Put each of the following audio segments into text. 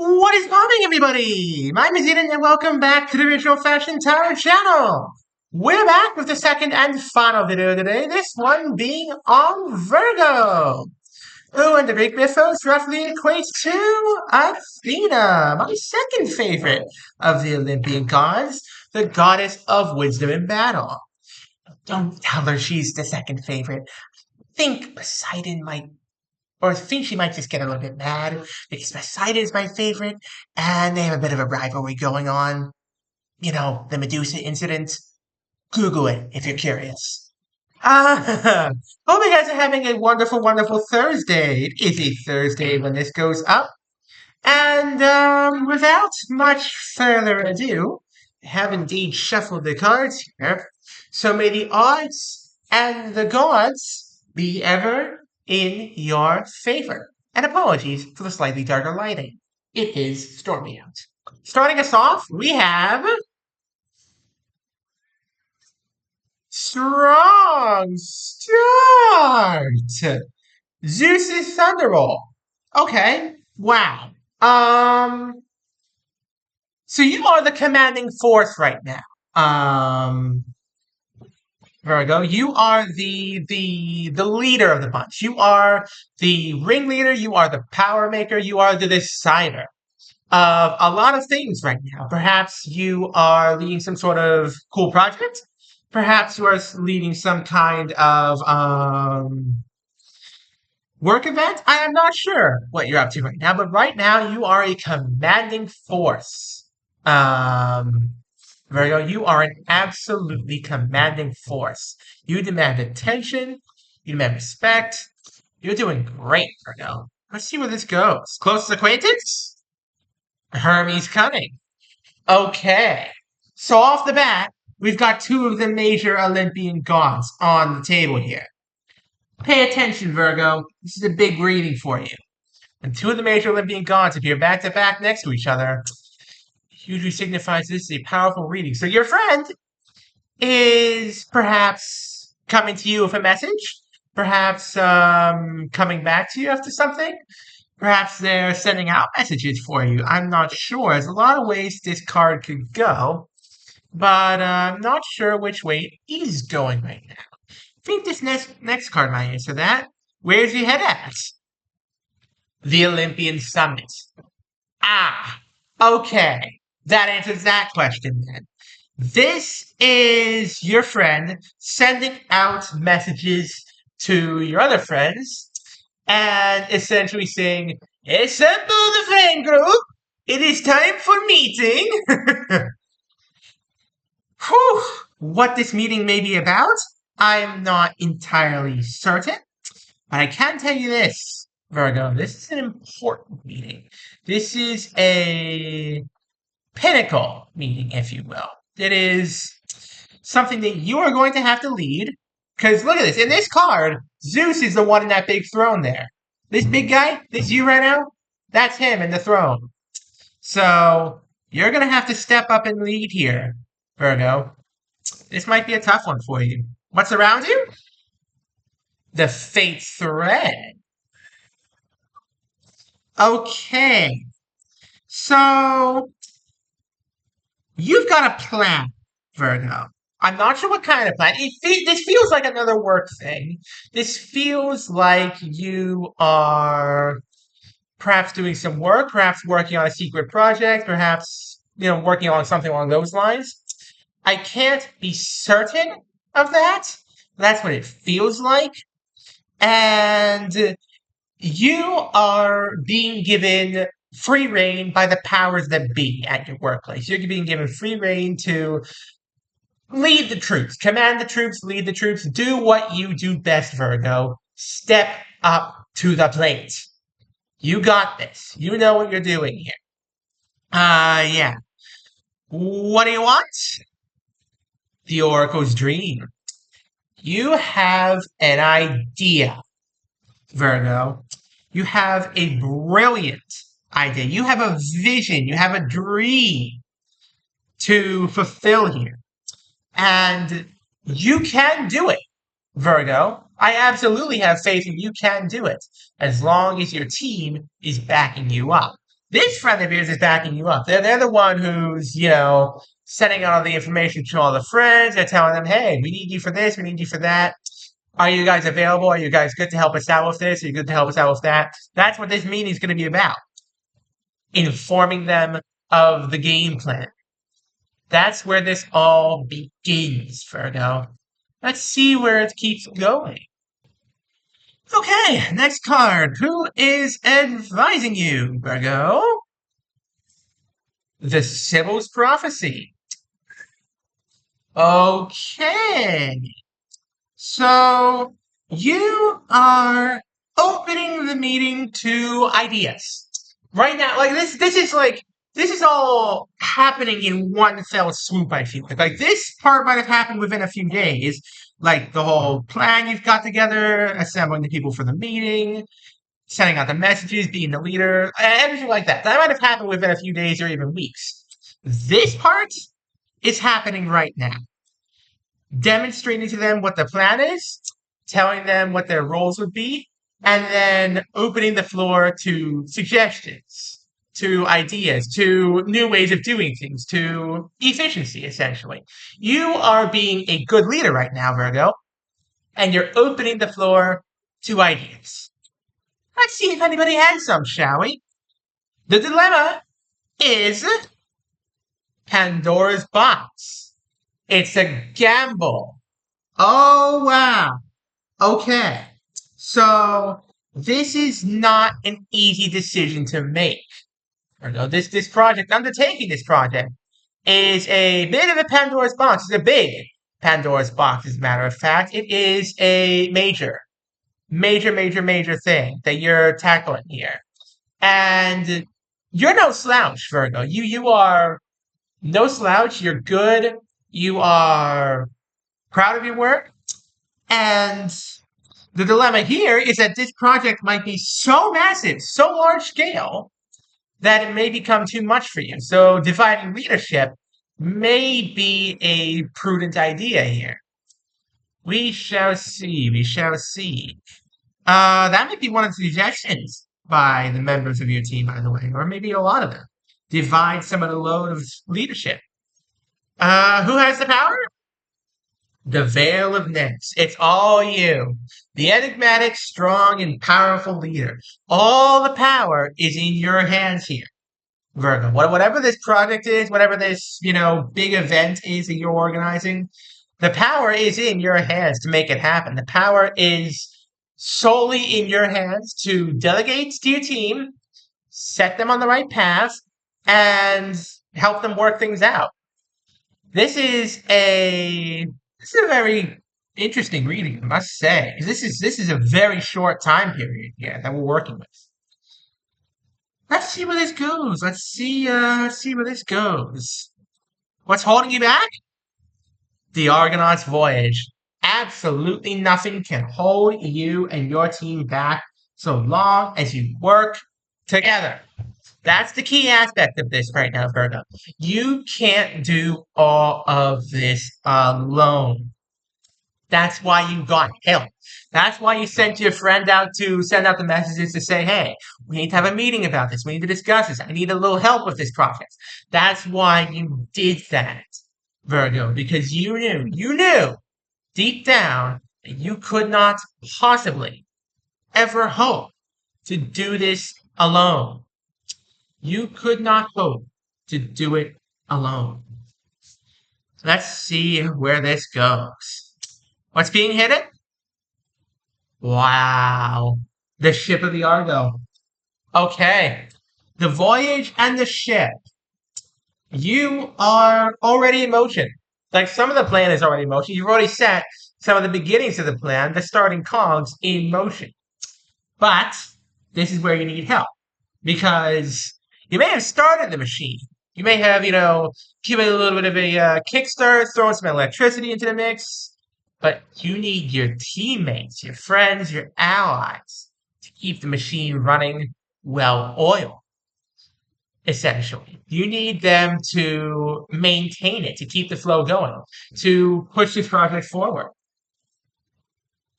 What is popping, everybody? My name is Eden, and welcome back to the Original Fashion Tarot channel. We're back with the second and final video today, this one being on Virgo. Who in the Greek mythos roughly equates to Athena, my second favorite of the Olympian gods, the goddess of wisdom in battle. Don't tell her she's the second favorite. Think Poseidon might, or I think she might just get a little bit mad because Poseidon is my favorite, and they have a bit of a rivalry going on. You know, the Medusa incident. Google it if you're curious. Hope you guys are having a wonderful, wonderful Thursday. It is a Thursday when this goes up. And without much further ado, I have indeed shuffled the cards here. So may the odds and the gods be ever in your favor. And apologies for the slightly darker lighting. It is stormy out. Starting us off, we have strong start. Zeus's Thunderbolt. Okay. Wow. So you are the commanding force right now. Virgo, you are the leader of the bunch. You are the ringleader. You are the power maker. You are the decider of a lot of things right now. Perhaps you are leading some sort of cool project. Perhaps you are leading some kind of work event. I am not sure what you're up to right now, but right now you are a commanding force. Virgo, you are an absolutely commanding force. You demand attention. You demand respect. You're doing great, Virgo. Let's see where this goes. Closest acquaintance? Hermes coming. Okay. So off the bat, we've got two of the major Olympian gods on the table here. Pay attention, Virgo. This is a big reading for you. When two of the major Olympian gods appear back to back next to each other, it usually signifies this is a powerful reading. So your friend is perhaps coming to you with a message, perhaps coming back to you after something. Perhaps they're sending out messages for you. I'm not sure. There's a lot of ways this card could go, but I'm not sure which way it is going right now. I think this next card might answer that. Where's your head at? The Olympian Summit. Ah, okay. That answers that question then. This is your friend sending out messages to your other friends and essentially saying, assemble the friend group. It is time for meeting. Whew. What this meeting may be about, I'm not entirely certain. But I can tell you this, Virgo, this is an important meeting. This is a pinnacle meeting, if you will. It is something that you are going to have to lead. Because look at this. In this card, Zeus is the one in that big throne there. This big guy, this you right now, that's him in the throne. So you're going to have to step up and lead here, Virgo. This might be a tough one for you. What's around you? The Fate Thread. Okay. So you've got a plan, Virgo. I'm not sure what kind of plan. This feels like another work thing. This feels like you are perhaps doing some work, perhaps working on a secret project, perhaps, working on something along those lines. I can't be certain of that. That's what it feels like. And you are being given free reign by the powers that be at your workplace. You're being given free reign to lead the troops, command the troops, lead the troops, do what you do best, Virgo. Step up to the plate. You got this. You know what you're doing here. Yeah. What do you want? The Oracle's dream. You have an idea, Virgo. You have a brilliant idea. You have a vision. You have a dream to fulfill here. And you can do it, Virgo. I absolutely have faith in you can do it, as long as your team is backing you up. This friend of yours is backing you up. They're the one who's, sending out all the information to all the friends. They're telling them, hey, we need you for this, we need you for that. Are you guys available? Are you guys good to help us out with this? Are you good to help us out with that? That's what this meeting is going to be about. Informing them of the game plan. That's where this all begins, Virgo. Let's see where it keeps going. Okay, next card. Who is advising you, Virgo? The Sibyl's Prophecy. Okay. So you are opening the meeting to ideas. Right now, like this is all happening in one fell swoop, I feel like. Like this part might have happened within a few days. Like the whole plan you've got together, assembling the people for the meeting, sending out the messages, being the leader, everything like that. That might have happened within a few days or even weeks. This part is happening right now. Demonstrating to them what the plan is, telling them what their roles would be, and then opening the floor to suggestions, to ideas, to new ways of doing things, to efficiency, essentially. You are being a good leader right now, Virgo, and you're opening the floor to ideas. Let's see if anybody has some, shall we? The dilemma is Pandora's box. It's a gamble. Oh, wow. Okay. So this is not an easy decision to make. This project, undertaking this project, is a bit of a Pandora's box. It's a big Pandora's box, as a matter of fact. It is a major thing that you're tackling here. And you're no slouch, Virgo. You are no slouch. You're good. You are proud of your work. And the dilemma here is that this project might be so massive, so large scale, that it may become too much for you. So dividing leadership may be a prudent idea here. We shall see. We shall see. That might be one of the suggestions by the members of your team, by the way, or maybe a lot of them. Divide some of the load of leadership. Who has the power? The Veil of Nyx. It's all you. The enigmatic, strong, and powerful leader. All the power is in your hands here, Virgo. Whatever this project is, whatever this, big event is that you're organizing, the power is in your hands to make it happen. The power is solely in your hands to delegate to your team, set them on the right path, and help them work things out. This is a very interesting reading, I must say. This is a very short time period here that we're working with. Let's see where this goes. Let's see where this goes. What's holding you back? The Argonaut's voyage. Absolutely nothing can hold you and your team back so long as you work together. That's the key aspect of this right now, Virgo. You can't do all of this alone. That's why you got help. That's why you sent your friend out to send out the messages to say, hey, we need to have a meeting about this. We need to discuss this. I need a little help with this project. That's why you did that, Virgo, because you knew deep down that you could not possibly ever hope to do this alone. You could not hope to do it alone. Let's see where this goes. What's being hidden? Wow. The ship of the Argo. Okay. The voyage and the ship. You are already in motion. Like some of the plan is already in motion. You've already set some of the beginnings of the plan, the starting cogs in motion. But this is where you need help. Because you may have started the machine. You may have, given it a little bit of a kickstart, thrown some electricity into the mix. But you need your teammates, your friends, your allies to keep the machine running well-oiled, essentially. You need them to maintain it, to keep the flow going, to push this project forward.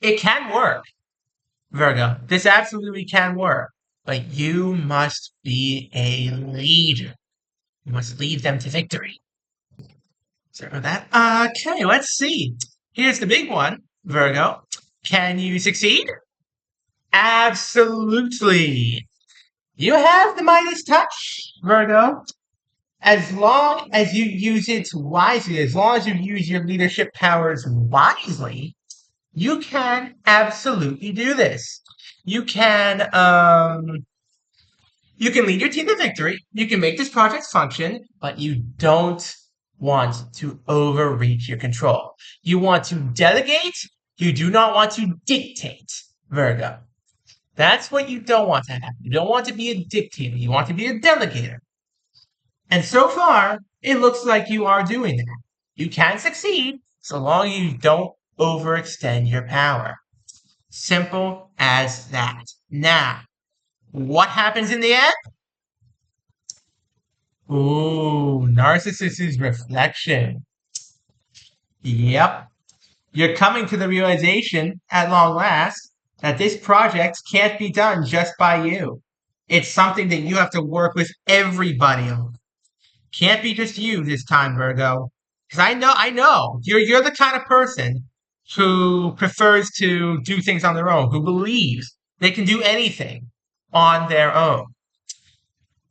It can work, Virgo. This absolutely can work. but you must be a leader. You must lead them to victory. Sorry about that. Okay, let's see. Here's the big one, Virgo. Can you succeed? Absolutely. You have the Midas touch, Virgo. As long as you use it wisely, as long as you use your leadership powers wisely, you can absolutely do this. You can you can lead your team to victory. You can make this project function, but you don't want to overreach your control. You want to delegate. You do not want to dictate, Virgo. That's what you don't want to happen. You don't want to be a dictator. You want to be a delegator. And so far, it looks like you are doing that. You can succeed so long as you don't overextend your power. Simple as that. Now, what happens in the end? Ooh, narcissist's reflection. Yep. You're coming to the realization, at long last, that this project can't be done just by you. It's something that you have to work with everybody on. Can't be just you this time, Virgo. Because I know, you're the kind of person who prefers to do things on their own, who believes they can do anything on their own.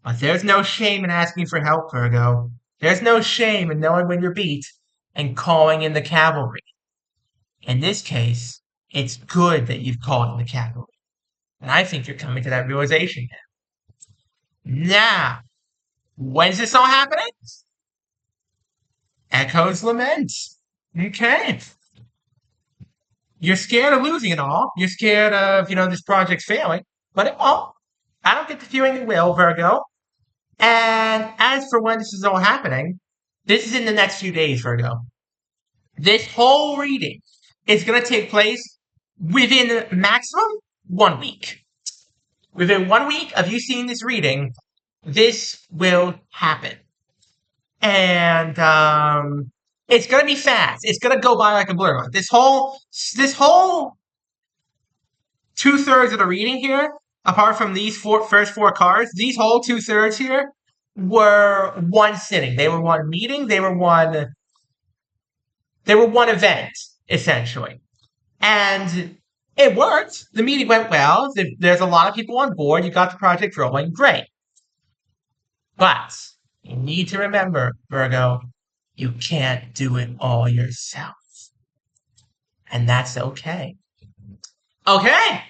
But there's no shame in asking for help, Virgo. There's no shame in knowing when you're beat and calling in the cavalry. In this case, it's good that you've called in the cavalry. And I think you're coming to that realization now. Now, when's this all happening? Echo's Lament. Okay. You're scared of losing it all. You're scared of, this project failing. But it won't. I don't get the feeling it will, Virgo. And as for when this is all happening, this is in the next few days, Virgo. This whole reading is going to take place within maximum 1 week. Within 1 week of you seeing this reading, this will happen. And it's going to be fast. It's going to go by like a blur. This whole 2/3 of the reading here, apart from these first four cards, these whole 2/3 here were one sitting. They were one meeting. They were one event, essentially. And it worked. The meeting went well. There's a lot of people on board. You got the project rolling. Great. But you need to remember, Virgo, you can't do it all yourself. And that's okay. Okay.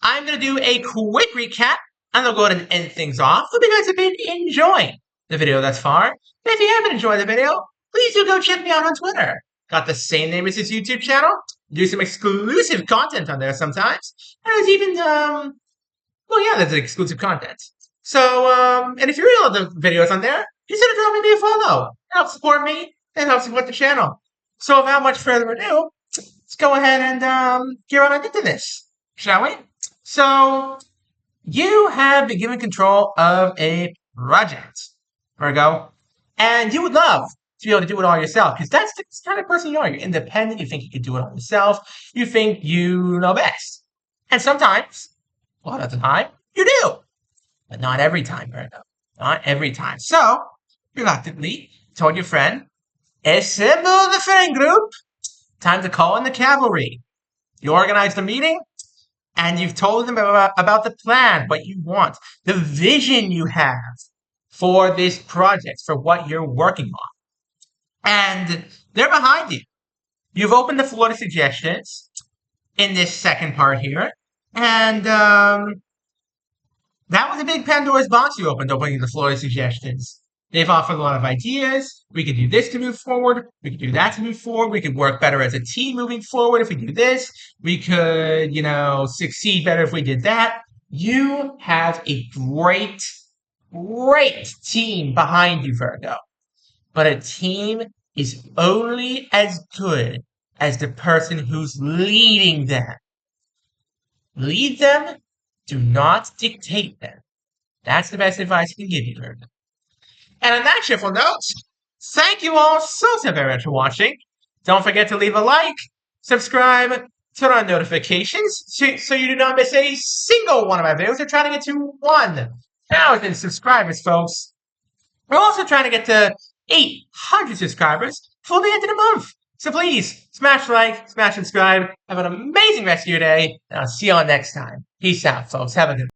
I'm going to do a quick recap, and I'll go ahead and end things off. Hope you guys have been enjoying the video thus far. And if you haven't enjoyed the video, please do go check me out on Twitter. Got the same name as this YouTube channel. Do some exclusive content on there sometimes. And there's even, there's exclusive content. So, and if you really love the videos on there, consider dropping me a follow. It helps support me, and helps support the channel. So without much further ado, let's go ahead and get right into this, shall we? So, you have been given control of a project, Virgo, and you would love to be able to do it all yourself, because that's the kind of person you are. You're independent. You think you can do it all yourself. You think you know best. And sometimes, a lot of the time, you do. But not every time, Virgo. Not every time. So, reluctantly, told your friend, assemble the friend group. Time to call in the cavalry. You organized a meeting, and you've told them about the plan, what you want, the vision you have for this project, for what you're working on. And they're behind you. You've opened the floor to suggestions in this second part here. And that was a big Pandora's box you opened, opening the floor to suggestions. They've offered a lot of ideas. We could do this to move forward. We could do that to move forward. We could work better as a team moving forward if we do this. We could, succeed better if we did that. You have a great, great team behind you, Virgo. But a team is only as good as the person who's leading them. Lead them. Do not dictate them. That's the best advice I can give you, Virgo. And on that cheerful note, thank you all so very much for watching. Don't forget to leave a like, subscribe, Turn on notifications so you do not miss a single one of my videos. We're trying to get to 1,000 subscribers, folks. We're also trying to get to 800 subscribers before the end of the month. So please, smash like, smash subscribe. Have an amazing rest of your day, and I'll see you all next time. Peace out, folks. Have a good one.